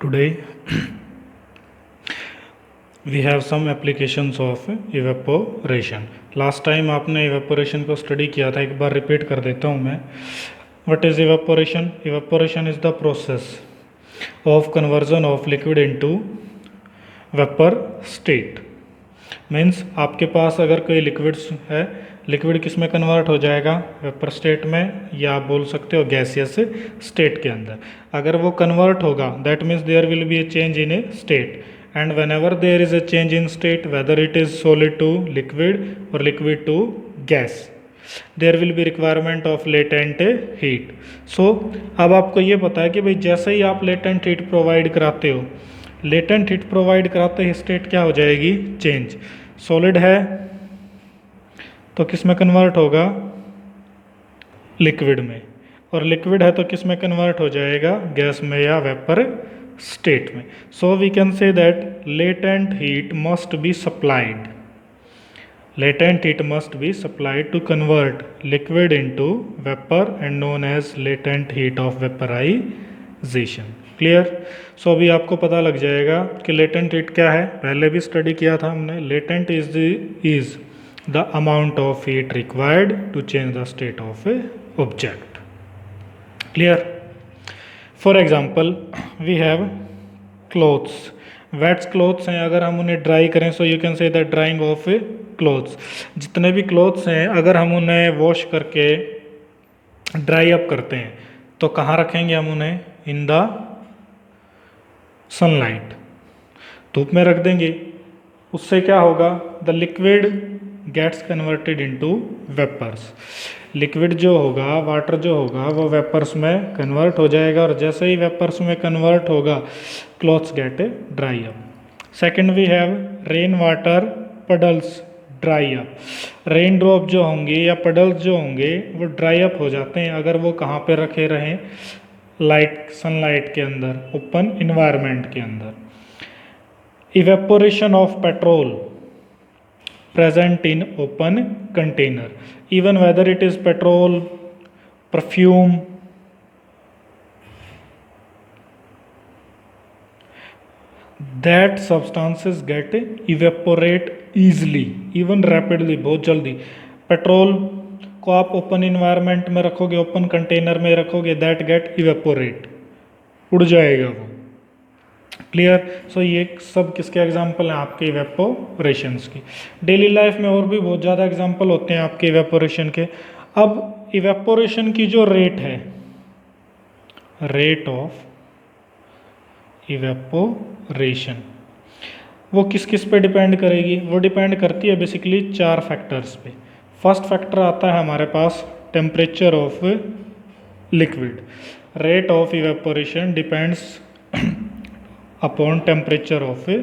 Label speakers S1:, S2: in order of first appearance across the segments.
S1: Today we have some applications of evaporation. Last time आपने evaporation को study किया था, एक बार repeat कर देता हूँ मैं. What is evaporation? Evaporation is the process of conversion of liquid into vapor state. Means आपके पास अगर कोई लिक्विड्स है, लिक्विड किस में कन्वर्ट हो जाएगा? वेपर स्टेट में, या आप बोल सकते हो गैसियस स्टेट के अंदर. अगर वो कन्वर्ट होगा that means there will be a change in a state, and whenever there is a change in state whether it is solid to liquid और liquid to gas, there will be requirement of latent heat. So अब आपको ये पता है कि भाई जैसे ही आप लेटेंट हीट प्रोवाइड कराते हो, लेटेंट हीट प्रोवाइड कराते ही स्टेट क्या हो जाएगी? चेंज. सॉलिड है तो किस में कन्वर्ट होगा? लिक्विड में. और लिक्विड है तो किस में कन्वर्ट हो जाएगा? गैस में या वेपर स्टेट में. So we can say that latent heat must be supplied. Latent heat must be supplied to convert liquid into vapor and known as latent heat of vaporization. Clear? So अभी आपको पता लग जाएगा कि latent heat क्या है. पहले भी स्टडी किया था हमने. Latent is the amount of heat required to change the state of a object. Clear? For example we have clothes. Wets clothes हैं, अगर हम उन्हें ड्राई करें so you can say the drying of clothes. जितने भी clothes हैं अगर हम उन्हें वॉश करके ड्राई अप करते हैं तो कहाँ रखेंगे हम उन्हें? इन द सनलाइट, धूप में रख देंगे. उससे क्या होगा? The liquid gets converted into vapours. Liquid जो होगा, वाटर जो होगा, वो वेपर्स में कन्वर्ट हो जाएगा, और जैसे ही वेपर्स में कन्वर्ट होगा clothes get dry up. Second we have rain water puddles dry up. Rain drop जो होंगे या पडल्स जो होंगे वो ड्राई अप हो जाते हैं अगर वो कहाँ पे रखे रहें? लाइट, सनलाइट के अंदर, ओपन इन्वायरमेंट के अंदर. Evaporation of petrol present in open container, even whether it is petrol, perfume, that substances get evaporate easily, even rapidly, बहुत जल्दी. पेट्रोल को आप ओपन इन्वायरमेंट में रखोगे, ओपन कंटेनर में रखोगे, दैट गेट इवेपोरेट, उड़ जाएगा वो. क्लियर? सो ये सब किसके एग्जाम्पल हैं? आपके इवेपोरेशंस की. डेली लाइफ में और भी बहुत ज़्यादा एग्जाम्पल होते हैं आपके इवेपोरेशन के. अब इवेपोरेशन की जो रेट है, रेट ऑफ इवेपोरेशन, वो किस किस पे डिपेंड करेगी? वो डिपेंड करती है बेसिकली 4 फैक्टर्स पे. फर्स्ट फैक्टर आता है हमारे पास temperature of liquid. Rate of evaporation depends upon temperature of a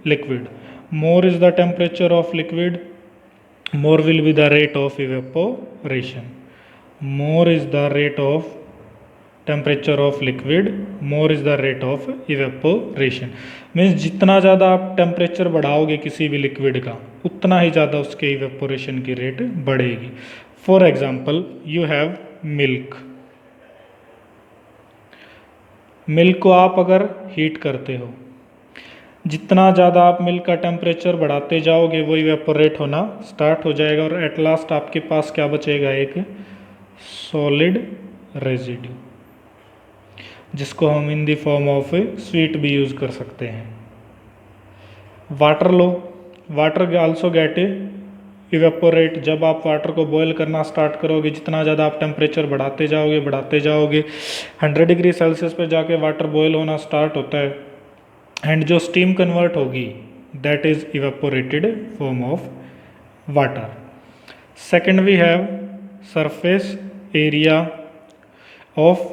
S1: liquid. More is the temperature of liquid, more will be the rate of evaporation. More is the rate of temperature of liquid, more is the rate of evaporation. Means जितना ज़्यादा आप temperature बढ़ाओगे किसी भी liquid का, उतना ही ज़्यादा उसके evaporation की रेट बढ़ेगी. For example you have milk. Milk को आप अगर हीट करते हो, जितना ज़्यादा आप मिल्क का टेम्परेचर बढ़ाते जाओगे वो इवेपोरेट होना स्टार्ट हो जाएगा, और एट लास्ट आपके पास क्या बचेगा? एक सॉलिड रेजिड्यू, जिसको हम in the form of sweet भी यूज़ कर सकते हैं. वाटर लो. Water also get evaporate. जब आप वाटर को बॉयल करना स्टार्ट करोगे, जितना ज़्यादा आप टेम्परेचर बढ़ाते जाओगे 100 डिग्री सेल्सियस पे जाके वाटर बॉयल होना स्टार्ट होता है, एंड जो स्टीम कन्वर्ट होगी that is evaporated form of water. Second we have surface area of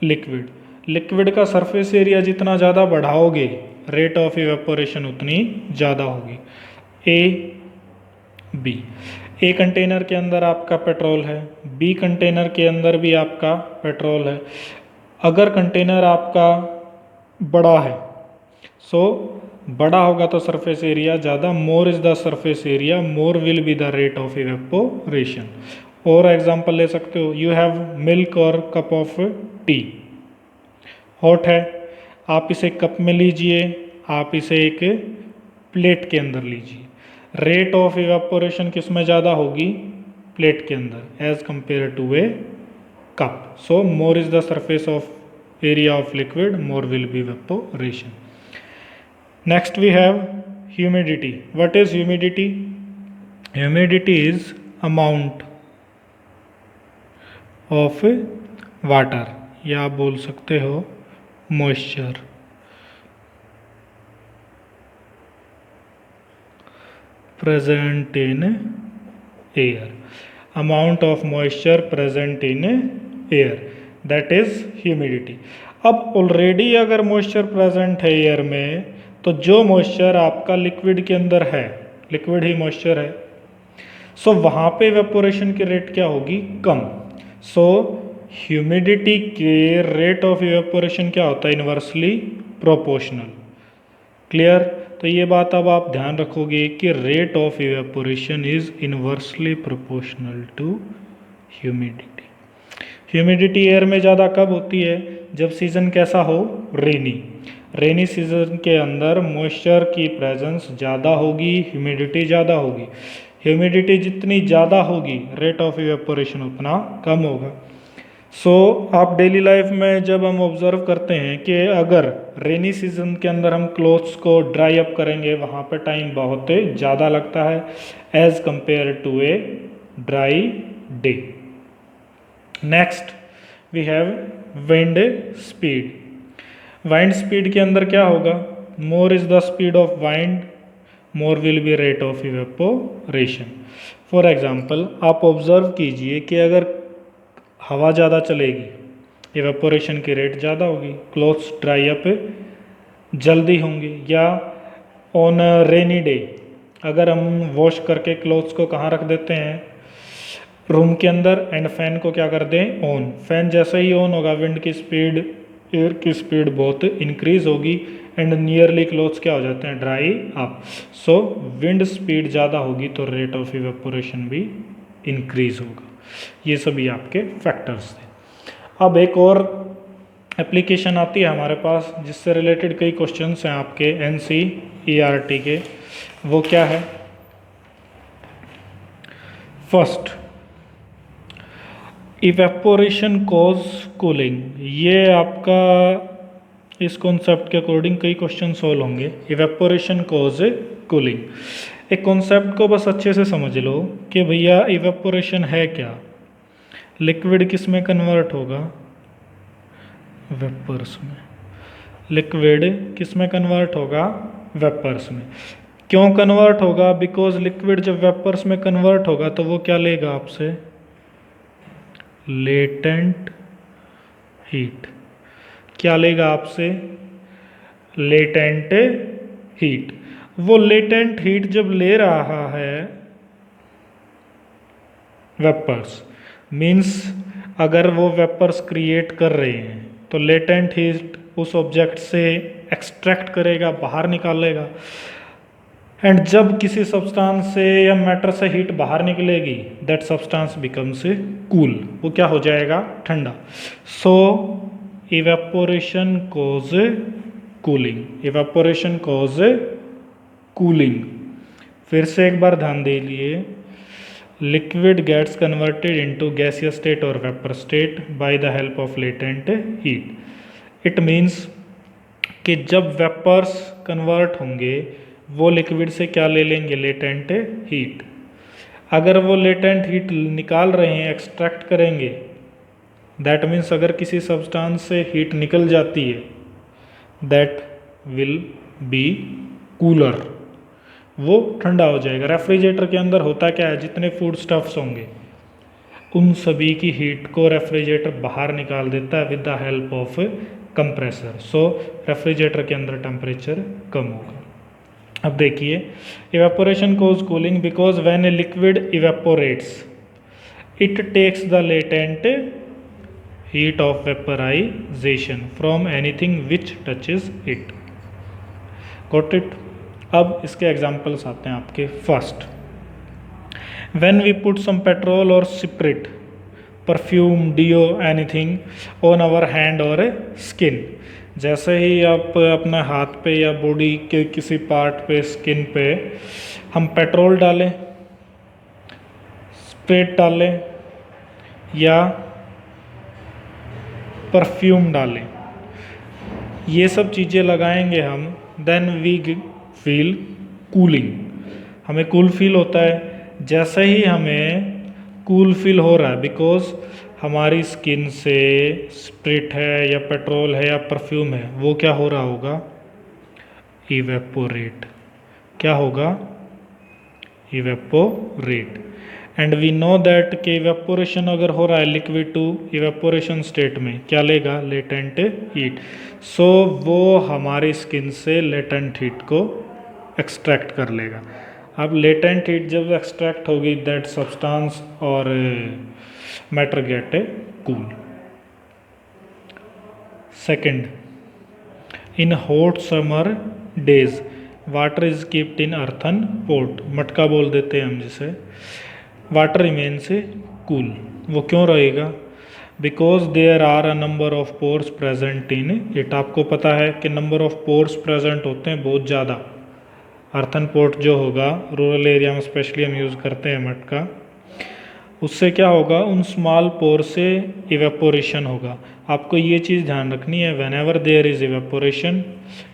S1: liquid. Liquid का सरफेस एरिया जितना ज़्यादा बढ़ाओगे रेट ऑफ इवेपोरेशन उतनी ज़्यादा होगी. बी. ए कंटेनर के अंदर आपका पेट्रोल है, बी कंटेनर के अंदर भी आपका पेट्रोल है. अगर कंटेनर आपका बड़ा है, सो बड़ा होगा तो सरफेस एरिया ज़्यादा. मोर is the surface area, more will be the rate of evaporation. और एग्जांपल ले सकते हो, यू हैव मिल्क और कप ऑफ टी. हॉट है, आप इसे कप में लीजिए, आप इसे एक प्लेट के अंदर लीजिए, रेट ऑफ इवेपोरेशन किस में ज़्यादा होगी? प्लेट के अंदर as compare to a cup. So more is the surface of area of liquid, more will be evaporation. Next we have humidity. What is humidity? Humidity is amount of water, या आप बोल सकते हो moisture present in air. Amount of moisture present in air, that is humidity. अब already अगर moisture present है air में, तो जो मॉइस्चर आपका लिक्विड के अंदर है, लिक्विड ही मॉइस्चर है, सो वहाँ पे इवेपोरेशन की रेट क्या होगी? कम. सो ह्यूमिडिटी के रेट ऑफ इवेपोरेशन क्या होता है? Inversely proportional. क्लियर? तो ये बात अब आप ध्यान रखोगे कि rate of evaporation is inversely proportional to humidity. Humidity air में ज़्यादा कब होती है? जब सीज़न कैसा हो? रेनी. रेनी सीजन के अंदर मॉइस्चर की प्रेजेंस ज़्यादा होगी, ह्यूमिडिटी ज़्यादा होगी. ह्यूमिडिटी जितनी ज़्यादा होगी, रेट ऑफ इवेपोरेशन उतना कम होगा. सो आप डेली लाइफ में जब हम ऑब्जर्व करते हैं कि अगर रेनी सीजन के अंदर हम क्लोथ्स को ड्राई अप करेंगे, वहाँ पे टाइम बहुत ज़्यादा लगता है as compare to a dry day. Next we have wind speed. Wind speed के अंदर क्या होगा? More is the speed of wind, more will be rate of evaporation. For example आप ऑब्जर्व कीजिए कि अगर हवा ज़्यादा चलेगी, इवेपोरेशन की रेट ज़्यादा होगी, क्लोथ्स ड्राई अप जल्दी होंगे. या ऑन रेनी डे अगर हम वॉश करके क्लोथ्स को कहाँ रख देते हैं? रूम के अंदर, एंड फैन को क्या कर दें? ऑन. फैन जैसे ही ऑन होगा, विंड की स्पीड, एयर की स्पीड बहुत इंक्रीज होगी एंड नियरली क्लोथ्स क्या हो जाते हैं? Dry up. So wind speed ज़्यादा होगी तो रेट ऑफ इवेपोरेशन भी इंक्रीज होगा. ये सभी आपके फैक्टर्स थे. अब एक और एप्लीकेशन आती है हमारे पास जिससे रिलेटेड कई क्वेश्चंस हैं आपके NCERT के. वो क्या है? First, evaporation cause cooling. ये आपका इस कॉन्सेप्ट के अकॉर्डिंग कई क्वेश्चन सॉल्व होंगे. Evaporation cause cooling. एक कॉन्सेप्ट को बस अच्छे से समझ लो कि भैया इवेपोरेशन है क्या. लिक्विड किस में कन्वर्ट होगा? वेपर्स में. लिक्विड किस में कन्वर्ट होगा? वेपर्स में. क्यों कन्वर्ट होगा? बिकॉज लिक्विड जब वेपर्स में कन्वर्ट होगा तो वो क्या लेगा आपसे? Latent heat. क्या लेगा आपसे? Latent heat. वो लेटेंट हीट जब ले रहा है वेपर्स, मीन्स अगर वो वेपर्स क्रिएट कर रहे हैं तो लेटेंट हीट उस ऑब्जेक्ट से एक्सट्रैक्ट करेगा, बाहर निकालेगा. एंड जब किसी सब्सटेंस से या मैटर से हीट बाहर निकलेगी, दैट सब्सटेंस बिकम्स कूल. वो क्या हो जाएगा? ठंडा. So evaporation cause cooling. Evaporation cause cooling. फिर से एक बार ध्यान दे लिए. Liquid gets converted into gaseous state और vapour state by the help of latent heat. It means कि जब वेपर्स कन्वर्ट होंगे वो लिक्विड से क्या ले लेंगे? Latent heat. अगर वो लेटेंट हीट निकाल रहे हैं, एक्सट्रैक्ट करेंगे, दैट मीन्स अगर किसी सब्सटेंस से हीट निकल जाती है, दैट विल बी कूलर. वो ठंडा हो जाएगा. रेफ्रिजरेटर के अंदर होता क्या है? जितने फूड स्टफ्स होंगे उन सभी की हीट को रेफ्रिजरेटर बाहर निकाल देता है with the help of compressor. So refrigerator के अंदर टेम्परेचर कम होगा. अब देखिए, evaporation cause cooling because when a liquid evaporates it takes the latent heat of vaporization from anything which touches it. Got it? अब इसके एग्जाम्पल्स आते हैं आपके. First, when we put some petrol or spirit, perfume, deo, anything on our hand or skin. जैसे ही आप अपने हाथ पे या बॉडी के किसी पार्ट पे, स्किन पे हम पेट्रोल डालें, स्प्रेट डालें या परफ्यूम डालें, ये सब चीज़ें लगाएंगे हम, देन वी फील कूलिंग, हमें कूल फील होता है। जैसे ही हमें कूल फील हो रहा है बिकॉज हमारी स्किन से स्प्रिट है या पेट्रोल है या परफ्यूम है, वो क्या हो रहा होगा, इवेपोरेट। क्या होगा, evaporate. And we know that कि इवेपोरेशन अगर हो रहा है लिक्विड टू इवेपोरेशन स्टेट में क्या लेगा, लेटेंट हीट। सो वो हमारी स्किन से लेटेंट हीट को एक्सट्रैक्ट कर लेगा। अब लेटेंट हीट जब एक्सट्रैक्ट होगी, दैट सब्सटेंस और matter get cool. Second, in hot summer days water is keeped in earthen pot, मटका बोल देते हैं हम जिसे, वाटर रिमेन्स कूल। वो क्यों रहेगा, because there are a number of pores present in it. आपको पता है कि नंबर ऑफ पोर्स प्रेजेंट होते हैं बहुत ज़्यादा। अर्थन पोट जो होगा रूरल एरिया में स्पेशली हम यूज़ करते हैं मटका, उससे क्या होगा, उन स्मॉल पोर से इवेपोरेशन होगा। आपको ये चीज़ ध्यान रखनी है, whenever there is evaporation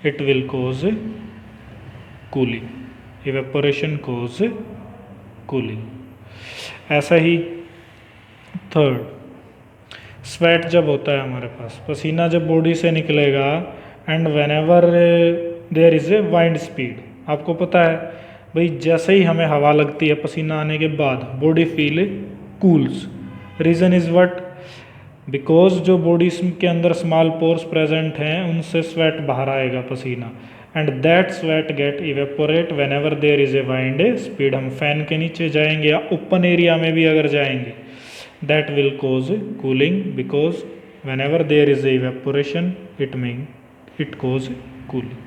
S1: it will cause cooling, evaporation cause cooling. ऐसा ही थर्ड, स्वेट जब होता है हमारे पास, पसीना जब बॉडी से निकलेगा, and whenever there is a wind speed, आपको पता है भाई जैसे ही हमें हवा लगती है पसीना आने के बाद body feel cools. Reason is what, because जो बॉडी के अंदर स्मॉल पोर्स प्रेजेंट हैं उनसे स्वेट बाहर आएगा पसीना, and that sweat get evaporate whenever there is a wind speed. हम फैन के नीचे जाएंगे या ओपन एरिया में भी अगर जाएंगे, that will cause cooling, because whenever there is a evaporation it mean it cause cooling.